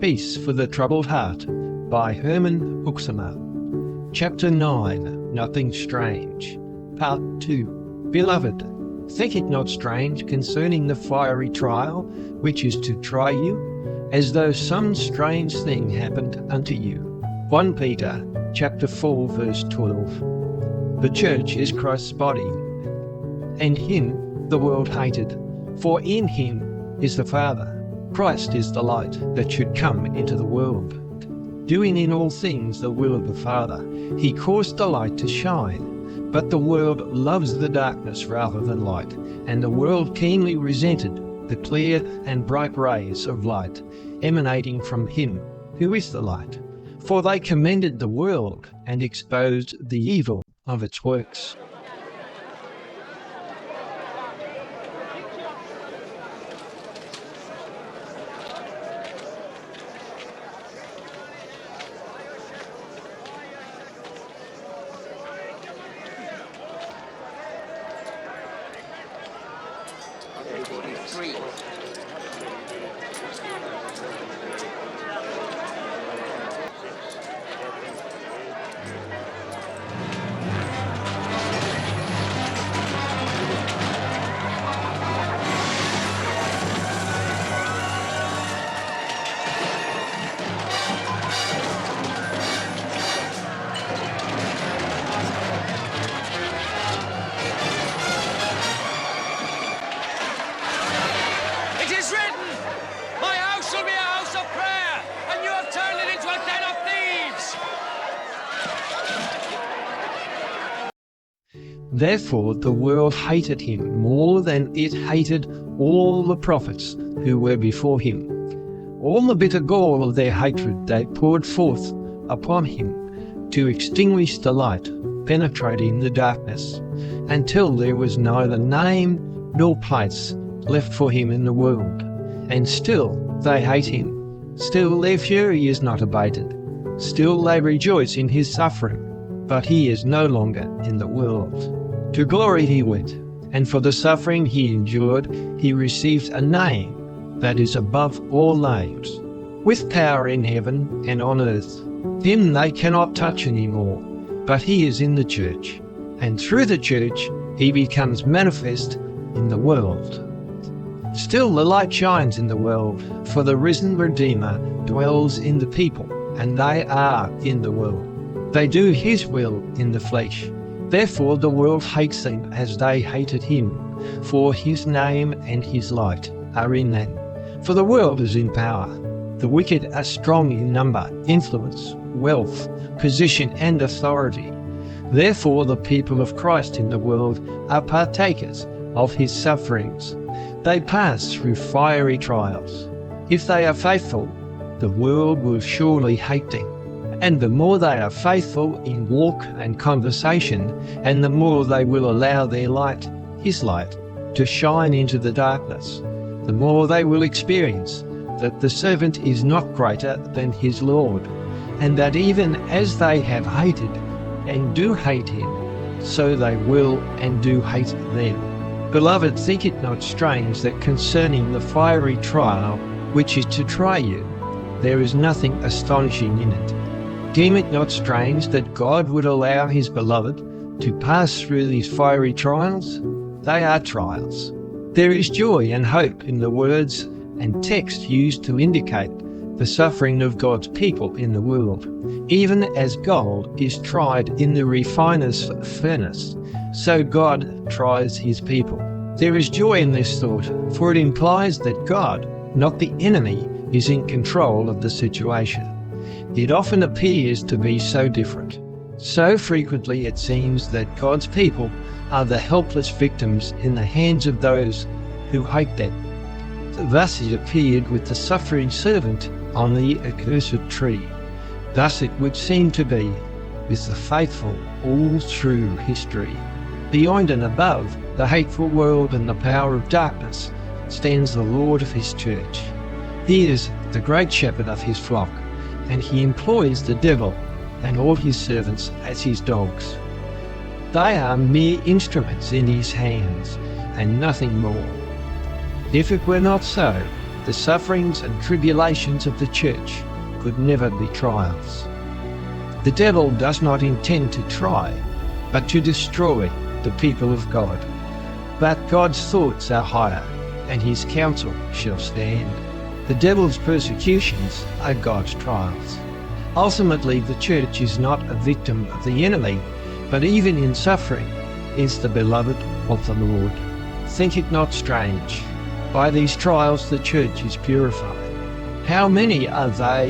Peace for the Troubled Heart by Herman Hoeksema. Chapter 9, Nothing Strange, Part 2. Beloved, think it not strange concerning the fiery trial which is to try you, as though some strange thing happened unto you. 1 Peter chapter 4 verse 12. The church is Christ's body, and him the world hated, for in him is the Father. Christ is the light that should come into the world. Doing in all things the will of the Father, he caused the light to shine. But the world loves the darkness rather than light, and the world keenly resented the clear and bright rays of light emanating from him who is the light. For they commended the world and exposed the evil of its works. It is written, my house shall be a house of prayer, and you have turned it into a den of thieves. Therefore the world hated him more than it hated all the prophets who were before him. All the bitter gall of their hatred they poured forth upon him to extinguish the light penetrating the darkness, until there was neither name nor place left for him in the world. And still they hate him. Still their fury is not abated. Still they rejoice in his suffering, but he is no longer in the world. To glory he went, and for the suffering he endured, he received a name that is above all names, with power in heaven and on earth. Him they cannot touch anymore, but he is in the church, and through the church he becomes manifest in the world. Still the light shines in the world, for the risen Redeemer dwells in the people, and they are in the world. They do his will in the flesh. Therefore the world hates them as they hated him, for his name and his light are in them. For the world is in power. The wicked are strong in number, influence, wealth, position and authority. Therefore the people of Christ in the world are partakers of his sufferings. They pass through fiery trials. If they are faithful, the world will surely hate them. And the more they are faithful in walk and conversation, and the more they will allow their light, his light, to shine into the darkness, the more they will experience that the servant is not greater than his Lord, and that even as they have hated and do hate him, so they will and do hate them. Beloved, think it not strange that concerning the fiery trial which is to try you, there is nothing astonishing in it. Deem it not strange that God would allow his beloved to pass through these fiery trials. They are trials. There is joy and hope in the words and text used to indicate the suffering of God's people in the world. Even as gold is tried in the refiner's furnace, so God tries his people. There is joy in this thought, for it implies that God, not the enemy, is in control of the situation. It often appears to be so different. So frequently it seems that God's people are the helpless victims in the hands of those who hate them. Thus it appeared with the suffering servant on the accursed tree. Thus it would seem to be with the faithful all through history. Beyond and above the hateful world and the power of darkness stands the Lord of his church. He is the great shepherd of his flock, and he employs the devil and all his servants as his dogs. They are mere instruments in his hands, and nothing more. If it were not so, The sufferings and tribulations of the church could never be trials. The devil does not intend to try, but to destroy the people of God. But God's thoughts are higher, and his counsel shall stand. The devil's persecutions are God's trials. Ultimately, the church is not a victim of the enemy, but even in suffering is the beloved of the Lord. Think it not strange. By these trials the church is purified. How many are they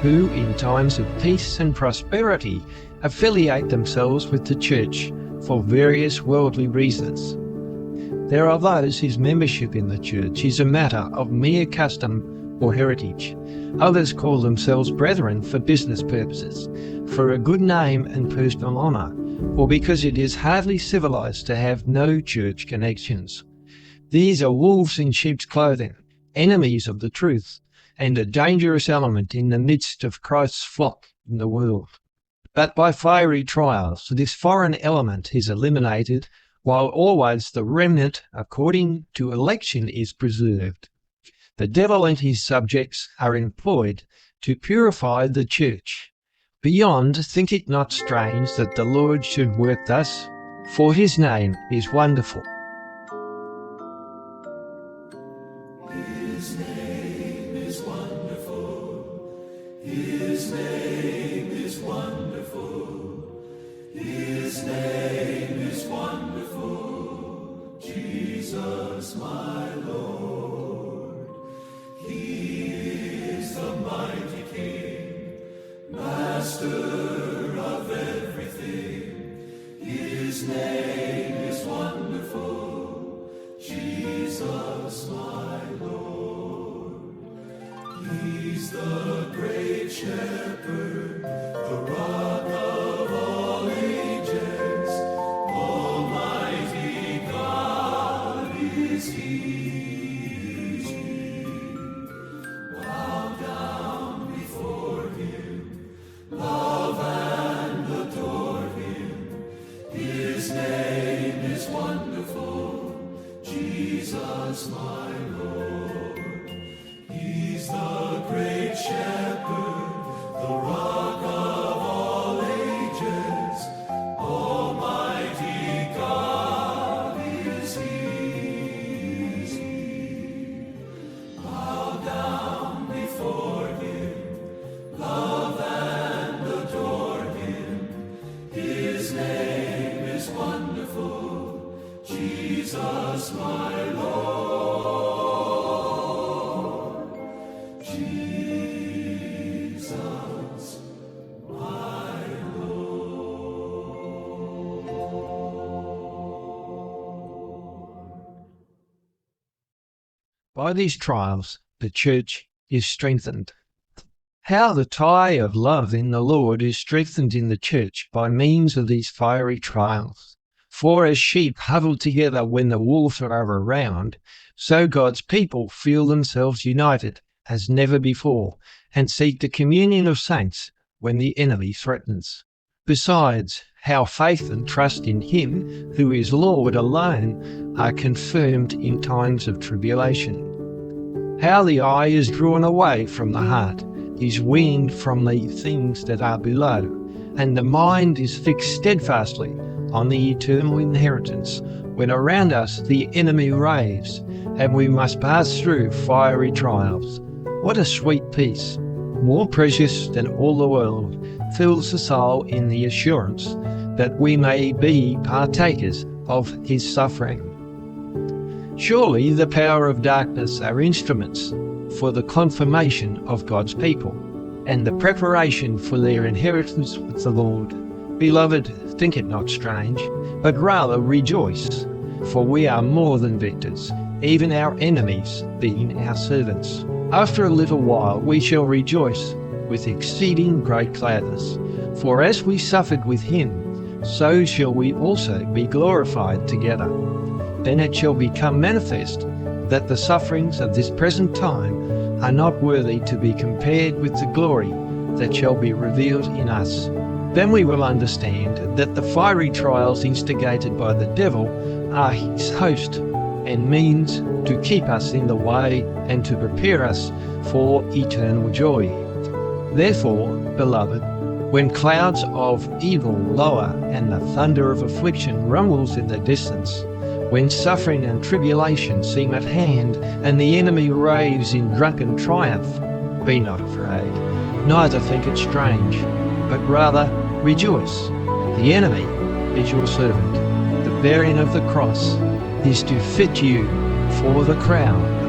who, in times of peace and prosperity, affiliate themselves with the church for various worldly reasons? There are those whose membership in the church is a matter of mere custom or heritage. Others call themselves brethren for business purposes, for a good name and personal honour, or because it is hardly civilized to have no church connections. These are wolves in sheep's clothing, enemies of the truth, and a dangerous element in the midst of Christ's flock in the world. But by fiery trials, this foreign element is eliminated, while always the remnant, according to election, is preserved. The devil and his subjects are employed to purify the church. Beyond, think it not strange that the Lord should work thus, for his name is wonderful. His name is wonderful. His name is wonderful. His name is wonderful. Jesus, my Lord. He is the mighty King, Master of everything. His name is wonderful. Jesus, my Lord. He's the great shepherd, the rock of all ages. Almighty God is he. Bow down before him, love and adore him. His name is wonderful, Jesus my Lord. He's the great shepherd, the rock of all ages. Almighty God is he. Bow down before him, love and adore him. His name is wonderful, Jesus my Lord. Jesus my Lord. By these trials, the church is strengthened. How the tie of love in the Lord is strengthened in the church by means of these fiery trials. For as sheep huddle together when the wolves are around, so God's people feel themselves united as never before and seek the communion of saints when the enemy threatens. Besides, how faith and trust in him, who is Lord alone, are confirmed in times of tribulation. How the eye is drawn away from the heart, is weaned from the things that are below, and the mind is fixed steadfastly on the eternal inheritance, when around us the enemy raves, and we must pass through fiery trials. What a sweet peace, more precious than all the world, fills the soul in the assurance that we may be partakers of his suffering. Surely the power of darkness are instruments for the confirmation of God's people, and the preparation for their inheritance with the Lord. Beloved, think it not strange, but rather rejoice, for we are more than victors, even our enemies being our servants. After a little while we shall rejoice with exceeding great gladness, for as we suffered with him, so shall we also be glorified together. Then it shall become manifest that the sufferings of this present time are not worthy to be compared with the glory that shall be revealed in us. Then we will understand that the fiery trials instigated by the devil are his host, and means to keep us in the way and to prepare us for eternal joy. Therefore, beloved, when clouds of evil lower and the thunder of affliction rumbles in the distance, when suffering and tribulation seem at hand and the enemy raves in drunken triumph, be not afraid, neither think it strange, but rather rejoice. The enemy is your servant. The bearing of the cross is to fit you for the crown